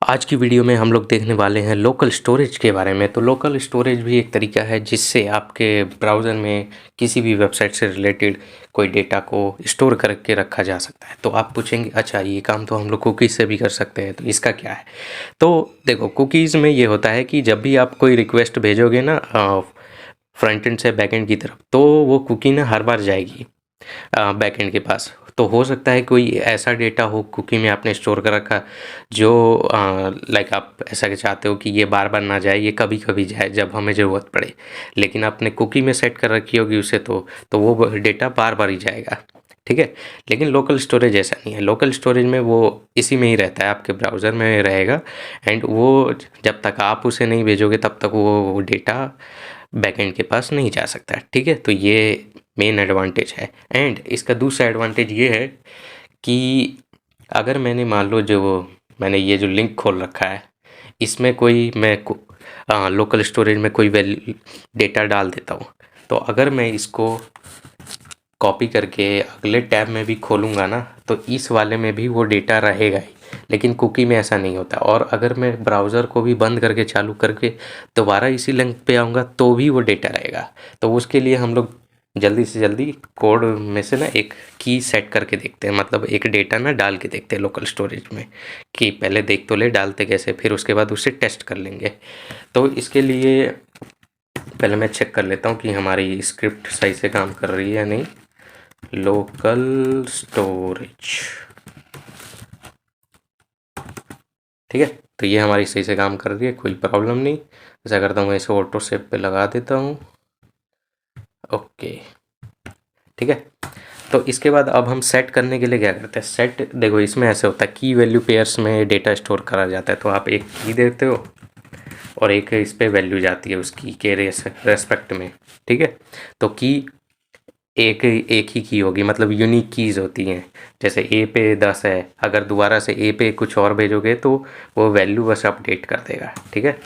आज की वीडियो में हम लोग देखने वाले हैं लोकल स्टोरेज के बारे में। तो लोकल स्टोरेज भी एक तरीका है जिससे आपके ब्राउज़र में किसी भी वेबसाइट से रिलेटेड कोई डेटा को स्टोर करके रखा जा सकता है। तो आप पूछेंगे अच्छा ये काम तो हम लोग कुकीज़ से भी कर सकते हैं, तो इसका क्या है? तो देखो, कुकीज़ में ये होता है कि जब भी आप कोई रिक्वेस्ट भेजोगे ना फ्रंट एंड से बैक एंड की तरफ, तो वो कुकी ना हर बार जाएगी बैकएंड के पास। तो हो सकता है कोई ऐसा डेटा हो कुकी में आपने स्टोर कर रखा जो लाइक आप ऐसा कि चाहते हो कि ये बार बार ना जाए, ये कभी कभी जाए जब हमें ज़रूरत पड़े, लेकिन आपने कुकी में सेट कर रखी होगी उसे तो वो डेटा बार बार ही जाएगा। ठीक है, लेकिन लोकल स्टोरेज ऐसा नहीं है। लोकल स्टोरेज में वो इसी में ही रहता है, आपके ब्राउज़र में रहेगा, एंड वो जब तक आप उसे नहीं भेजोगे तब तक वो डेटा बैकएंड के पास नहीं जा सकता। ठीक है, तो ये मेन एडवांटेज है। एंड इसका दूसरा एडवांटेज ये है कि अगर मैंने मान लो मैंने ये जो लिंक खोल रखा है, इसमें कोई लोकल स्टोरेज में कोई डेटा डाल देता हूँ, तो अगर मैं इसको कॉपी करके अगले टैब में भी खोलूँगा ना, तो इस वाले में भी वो डेटा रहेगा ही, लेकिन कुकी में ऐसा नहीं होता। और अगर मैं ब्राउज़र को भी बंद करके चालू करके दोबारा इसी लिंक पे आऊँगा तो भी वो डेटा रहेगा। तो उसके लिए हम लोग जल्दी से जल्दी कोड में से ना एक की सेट करके देखते हैं, मतलब एक डेटा ना डाल के देखते हैं लोकल स्टोरेज में, कि पहले देख तो ले डालते कैसे, फिर उसके बाद उसे टेस्ट कर लेंगे। तो इसके लिए पहले मैं चेक कर लेता हूँ कि हमारी स्क्रिप्ट सही से काम कर रही है या नहीं। लोकल स्टोरेज, ठीक है, तो ये हमारी सही से काम कर रही है, कोई प्रॉब्लम नहीं। ऐसा करता हूँ, इसे ऑटो सेव पे लगा देता हूँ। ओके, ठीक है। तो इसके बाद अब हम सेट करने के लिए क्या करते हैं, सेट देखो इसमें ऐसे होता है की वैल्यू पेयर्स में डेटा स्टोर करा जाता है। तो आप एक की देते हो और एक इस पे वैल्यू जाती है उसकी के रेस्पेक्ट में। ठीक है, तो की एक एक ही की होगी, मतलब यूनिक कीज़ होती हैं। जैसे ए पे 10 है, अगर दोबारा से ए पे कुछ और भेजोगे तो वो वैल्यू बस अपडेट कर देगा। ठीक है,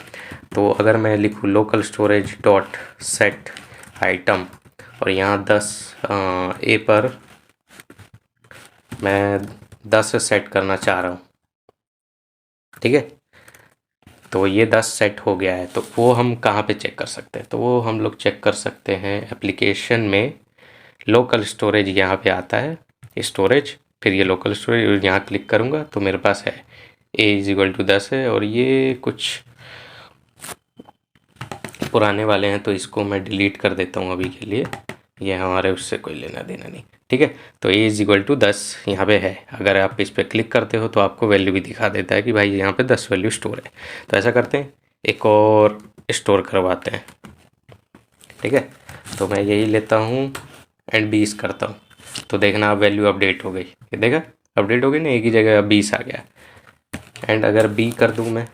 तो अगर मैं लिखूँ local storage dot set item और यहाँ 10 ए पर मैं 10 सेट करना चाह रहा हूँ, ठीक है, तो ये 10 सेट हो गया है। तो वो हम कहाँ पे चेक कर सकते हैं, तो वो हम लोग चेक कर सकते हैं एप्लीकेशन में। लोकल स्टोरेज यहाँ पे आता है, स्टोरेज, फिर ये लोकल स्टोरेज, यहाँ क्लिक करूँगा तो मेरे पास है a=10 है। और ये कुछ पुराने वाले हैं तो इसको मैं डिलीट कर देता हूँ अभी के लिए, ये हमारे उससे कोई लेना देना नहीं। ठीक है, तो a=10 यहाँ पे है। अगर आप इस पर क्लिक करते हो तो आपको वैल्यू भी दिखा देता है कि भाई यहाँ पे 10 वैल्यू स्टोर है। तो ऐसा करते हैं, एक और स्टोर करवाते हैं। ठीक है, तो मैं यही लेता हूँ एंड 20 करता हूँ, तो देखना अब वैल्यू अपडेट हो गई। ये देखा अपडेट हो गई ना, एक ही जगह 20 आ गया। एंड अगर बी कर दूँ मैं,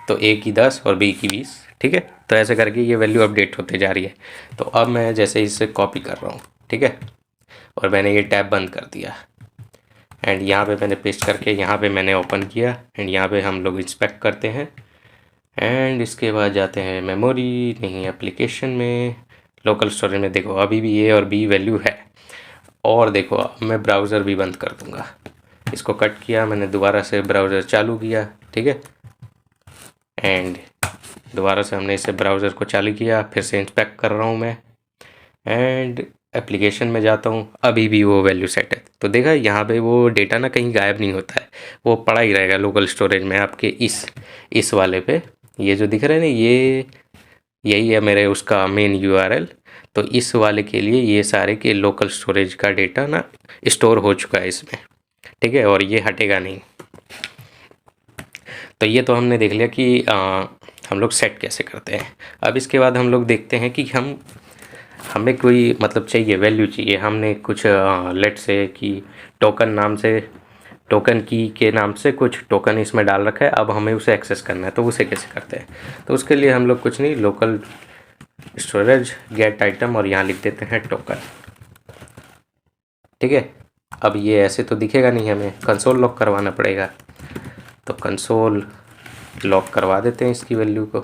तो ए की 10 और बी की 20। ठीक है, तो ऐसे करके ये वैल्यू अपडेट होते जा रही है। तो अब मैं जैसे इसे कॉपी कर रहा हूँ, ठीक है, और मैंने ये टैब बंद कर दिया एंड यहाँ पे मैंने पेस्ट करके यहाँ पे मैंने ओपन किया एंड यहाँ पे हम लोग इंस्पेक्ट करते हैं। एंड इसके बाद जाते हैं मेमोरी, नहीं एप्लीकेशन में, लोकल स्टोरेज में। देखो अभी भी ए और बी वैल्यू है। और देखो अब मैं ब्राउज़र भी बंद कर दूँगा, इसको कट किया मैंने, दोबारा से ब्राउज़र चालू किया। ठीक है, एंड दोबारा से हमने इसे ब्राउज़र को चालू किया, फिर से इंस्पेक्ट कर रहा हूँ मैं एंड एप्लीकेशन में जाता हूँ, अभी भी वो वैल्यू सेट है। तो देखा यहाँ पे वो डेटा ना कहीं गायब नहीं होता है, वो पड़ा ही रहेगा लोकल स्टोरेज में आपके इस वाले पे। ये जो दिख रहा है ना, ये यही है मेरे उसका मेन यूआरएल। तो इस वाले के लिए ये सारे के लोकल स्टोरेज का डेटा ना स्टोर हो चुका है इसमें। ठीक है, और ये हटेगा नहीं। तो ये तो हमने देख लिया कि हम लोग सेट कैसे करते हैं। अब इसके बाद हम लोग देखते हैं कि हमें कोई मतलब चाहिए, वैल्यू चाहिए। हमने कुछ लेट से कि टोकन नाम से, टोकन की के नाम से कुछ टोकन इसमें डाल रखा है, अब हमें उसे एक्सेस करना है। तो उसे कैसे करते हैं, तो उसके लिए हम लोग कुछ नहीं, लोकल स्टोरेज गेट आइटम और यहाँ लिख देते हैं टोकन। ठीक है, अब ये ऐसे तो दिखेगा नहीं, हमें कंसोल लॉक करवाना पड़ेगा। तो कंसोल लॉक करवा देते हैं इसकी वैल्यू को।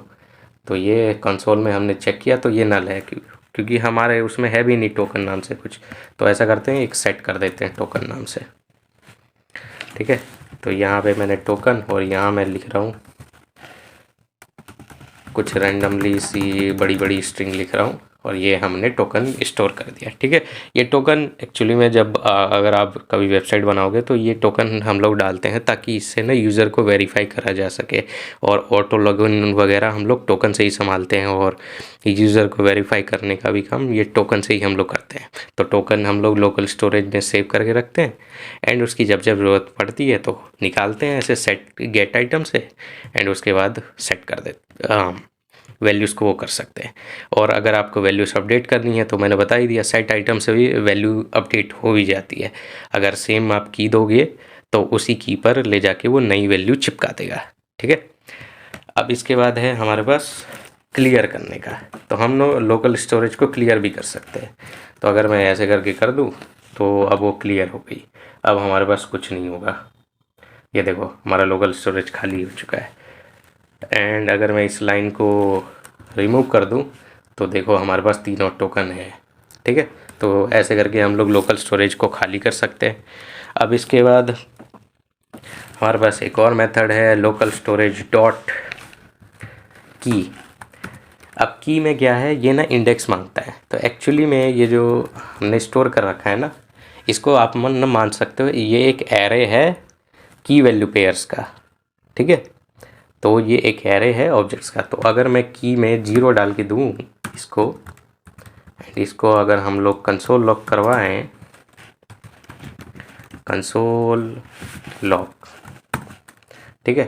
तो ये कंसोल में हमने चेक किया तो ये नल है, क्योंकि हमारे उसमें है भी नहीं टोकन नाम से कुछ। तो ऐसा करते हैं, एक सेट कर देते हैं टोकन नाम से। ठीक है, तो यहाँ पे मैंने टोकन और यहाँ मैं लिख रहा हूँ कुछ रैंडमली सी बड़ी बड़ी स्ट्रिंग लिख रहा हूँ और ये हमने टोकन स्टोर कर दिया। ठीक है, ये टोकन एक्चुअली में जब अगर आप कभी वेबसाइट बनाओगे तो ये टोकन हम लोग डालते हैं ताकि इससे ना यूज़र को वेरीफाई करा जा सके, और ऑटो लॉगिन वगैरह हम लोग टोकन से ही संभालते हैं, और यूज़र को वेरीफाई करने का भी काम ये टोकन से ही हम लोग करते हैं। तो टोकन हम लोग लोकल स्टोरेज में सेव करके रखते हैं, एंड उसकी जब जब ज़रूरत पड़ती है तो निकालते हैं ऐसे सेट गेट आइटम से, एंड उसके बाद सेट कर देते वैल्यूज़ को वो कर सकते हैं। और अगर आपको वैल्यूज़ अपडेट करनी है तो मैंने बता ही दिया, सेट आइटम से भी वैल्यू अपडेट हो ही जाती है। अगर सेम आप की दोगे तो उसी की पर ले जाके वो नई वैल्यू चिपका देगा। ठीक है, अब इसके बाद है हमारे पास क्लियर करने का, तो हम लोकल स्टोरेज को क्लियर भी कर सकते हैं। तो अगर मैं ऐसे करके कर दूँ तो अब वो क्लियर हो गई, अब हमारे पास कुछ नहीं होगा। ये देखो हमारा लोकल स्टोरेज खाली हो चुका है। एंड अगर मैं इस लाइन को रिमूव कर दूं तो देखो हमारे पास 3 और टोकन है। ठीक है, तो ऐसे करके हम लोग लोकल स्टोरेज को खाली कर सकते हैं। अब इसके बाद हमारे पास एक और मेथड है लोकल स्टोरेज डॉट की। अब की में क्या है, ये ना इंडेक्स मांगता है। तो एक्चुअली में ये जो हमने स्टोर कर रखा है ना, इसको आप मन न मान सकते हो ये एक एरे है की वैल्यू पेयर्स का। ठीक है, तो ये एक एरे है ऑब्जेक्ट्स का। तो अगर मैं की में 0 डाल के दूँ इसको अगर हम लोग कंसोल लॉक करवाएं, कंसोल लॉक, ठीक है,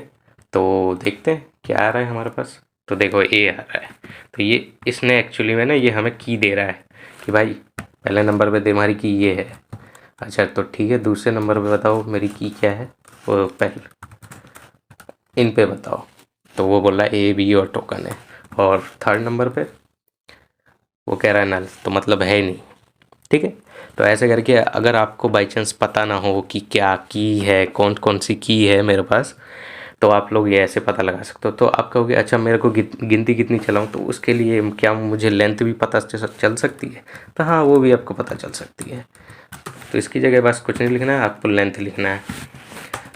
तो देखते हैं क्या आ रहा है हमारे पास। तो देखो ए आ रहा है। तो ये इसने एक्चुअली में ना ये हमें की दे रहा है कि भाई पहले नंबर पे तुम्हारी की ये है। अच्छा तो ठीक है, दूसरे नंबर पे बताओ मेरी की क्या है, वो पहले इन पे बताओ। तो वो बोल रहा है ए बी और टोकन है, और थर्ड नंबर पे वो कह रहा है नल, तो मतलब है ही नहीं। ठीक है, तो ऐसे करके अगर आपको बाई चांस पता ना हो कि क्या की है, कौन कौन सी की है मेरे पास, तो आप लोग ये ऐसे पता लगा सकते हो। तो आप कहोगे अच्छा मेरे को गिनती कितनी चलाऊं, तो उसके लिए क्या मुझे लेंथ भी पता चल सकती है? तो हाँ, वो भी आपको पता चल सकती है। तो इसकी जगह बस कुछ नहीं लिखना है, आपको लेंथ लिखना है।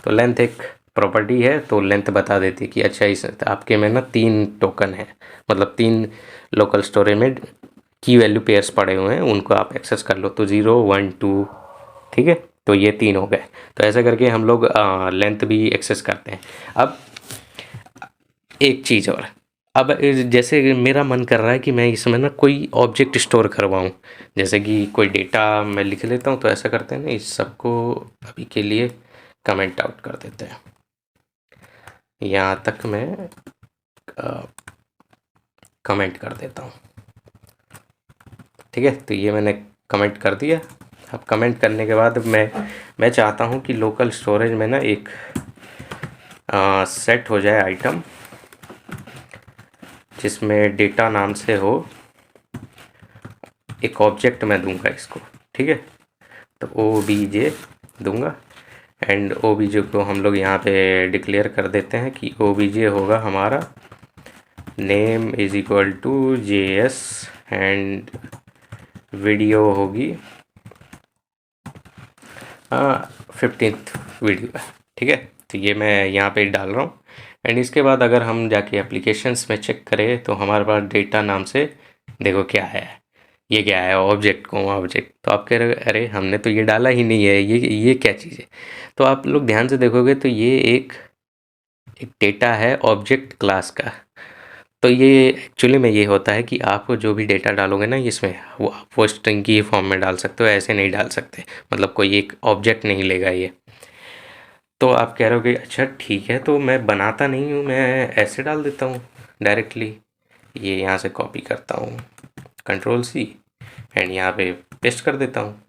तो लेंथ एक प्रॉपर्टी है, तो लेंथ बता देती है कि अच्छा इस आपके में ना 3 टोकन है, मतलब 3 लोकल स्टोरेज में की वैल्यू पेयर्स पड़े हुए हैं, उनको आप एक्सेस कर लो। तो 0 1 2, ठीक है, तो ये 3 हो गए। तो ऐसा करके हम लोग लेंथ भी एक्सेस करते हैं। अब एक चीज़ और, अब जैसे मेरा मन कर रहा है कि मैं इसमें ना कोई ऑब्जेक्ट स्टोर करवाऊँ, जैसे कि कोई डेटा मैं लिख लेता हूँ। तो ऐसा करते हैं ना, इस सबको अभी के लिए कमेंट आउट कर देते हैं। यहाँ तक मैं कमेंट कर देता हूँ। ठीक है, तो ये मैंने कमेंट कर दिया। अब कमेंट करने के बाद मैं चाहता हूँ कि लोकल स्टोरेज में ना एक सेट हो जाए आइटम जिसमें डेटा नाम से हो एक ऑब्जेक्ट मैं दूंगा इसको। ठीक है, तो OBJ दूंगा, एंड OBJ को हम लोग यहाँ पे डिक्लेयर कर देते हैं कि OBJ होगा हमारा name is equal to JS, and video होगी 15th वीडियो है। ठीक है, तो ये मैं यहाँ पे डाल रहा हूँ। एंड इसके बाद अगर हम जाके एप्लीकेशंस में चेक करें तो हमारे पास डेटा नाम से देखो क्या है, ये क्या है, ऑब्जेक्ट को ऑब्जेक्ट। तो आप कह रहे हो अरे हमने तो ये डाला ही नहीं है, ये क्या चीज़ है? तो आप लोग ध्यान से देखोगे तो ये एक डेटा है ऑब्जेक्ट क्लास का। तो ये एक्चुअली में ये होता है कि आप जो भी डेटा डालोगे ना इसमें, वो स्ट्रिंग की फॉर्म में डाल सकते हो, ऐसे नहीं डाल सकते, मतलब कोई एक ऑब्जेक्ट नहीं लेगा ये। तो आप कह रहे हो कि अच्छा ठीक है, तो मैं बनाता नहीं हूँ, मैं ऐसे डाल देता हूँ डायरेक्टली। ये यहाँ से कॉपी करता हूँ, Ctrl+C, एंड यहाँ पे पेस्ट कर देता हूँ।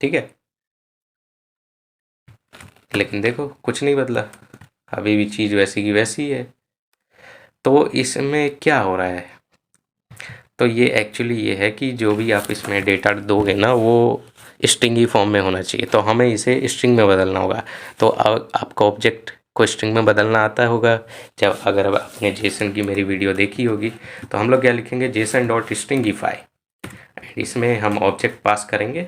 ठीक है, लेकिन देखो कुछ नहीं बदला, अभी भी चीज़ वैसी की वैसी है। तो इसमें क्या हो रहा है, तो ये एक्चुअली ये है कि जो भी आप इसमें डेटा दोगे ना वो स्ट्रिंग ही फॉर्म में होना चाहिए, तो हमें इसे स्ट्रिंग में बदलना होगा। तो आपका ऑब्जेक्ट को स्ट्रिंग में बदलना आता होगा, जब अगर आपने जेसन की मेरी वीडियो देखी होगी। तो हम लोग क्या लिखेंगे, JSON.stringify, इसमें हम ऑब्जेक्ट पास करेंगे,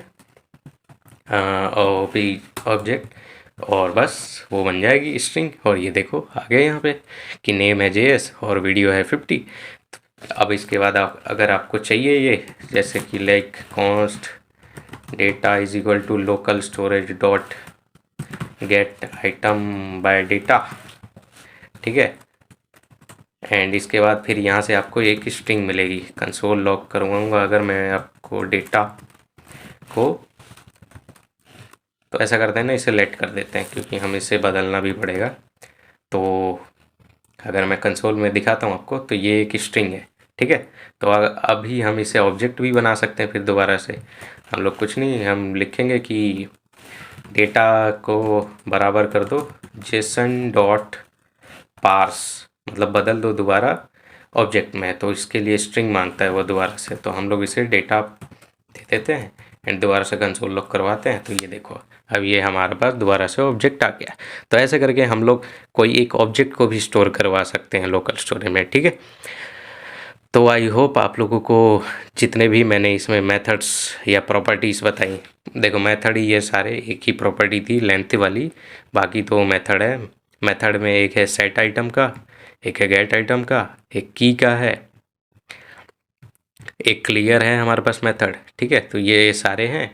ऑब्जेक्ट और बस वो बन जाएगी स्ट्रिंग। और ये देखो आ गया यहाँ पे कि नेम है JS और वीडियो है 50। अब इसके बाद आप अगर आपको चाहिए ये, जैसे कि like const data is equal to local storage dot get item by data, ठीक है। एंड इसके बाद फिर यहाँ से आपको एक स्ट्रिंग मिलेगी। कंसोल लॉग करवाऊँगा अगर मैं आपको डेटा को, तो ऐसा करते हैं ना, इसे लेट कर देते हैं क्योंकि हम इसे बदलना भी पड़ेगा। तो अगर मैं कंसोल में दिखाता हूँ आपको, तो ये एक स्ट्रिंग है, ठीक है। तो अभी हम इसे ऑब्जेक्ट भी बना सकते हैं फिर दोबारा से। हम लोग कुछ नहीं, हम लिखेंगे कि डेटा को बराबर कर दो जेसन डॉट पार्स, मतलब बदल दो दोबारा ऑब्जेक्ट में। तो इसके लिए स्ट्रिंग मांगता है वो दोबारा से, तो हम लोग इसे डेटा दे देते हैं एंड दोबारा से कंसोल लॉग करवाते हैं। तो ये देखो अब ये हमारे पास दोबारा से ऑब्जेक्ट आ गया। तो ऐसे करके हम लोग कोई एक ऑब्जेक्ट को भी स्टोर करवा सकते हैं लोकल स्टोरेज में, ठीक है। तो आई होप आप लोगों को जितने भी मैंने इसमें मेथड्स या प्रॉपर्टीज़ बताई, देखो मेथड ही ये सारे एक ही प्रॉपर्टी थी लेंथ वाली, बाकी तो मेथड है। मेथड में एक है सेट आइटम का, एक है गेट आइटम का, एक की का है, एक क्लियर है हमारे पास मेथड, ठीक है। तो ये सारे हैं।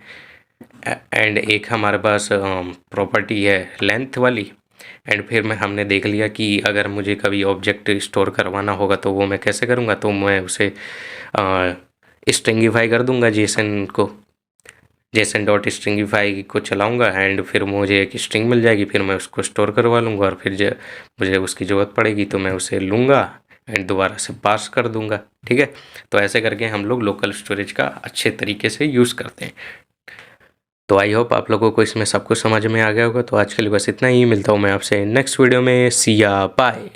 एंड एक हमारे पास प्रॉपर्टी है लेंथ वाली। एंड फिर हमने देख लिया कि अगर मुझे कभी ऑब्जेक्ट स्टोर करवाना होगा तो वो मैं कैसे करूँगा, तो मैं उसे स्ट्रिंगिफाई कर दूंगा जेसन को, जेसन डॉट स्ट्रिंगिफाई को चलाऊंगा एंड फिर मुझे एक स्ट्रिंग मिल जाएगी। फिर मैं उसको स्टोर करवा लूँगा और फिर मुझे उसकी ज़रूरत पड़ेगी तो मैं उसे लूँगा एंड दोबारा से पास कर दूंगा, ठीक है। तो ऐसे करके हम लोग लोकल स्टोरेज का अच्छे तरीके से यूज़ करते हैं। तो आई होप आप लोगों को इसमें सब कुछ समझ में आ गया होगा। तो आज के लिए बस इतना ही, मिलता हूँ मैं आपसे नेक्स्ट वीडियो में। सी या बाय।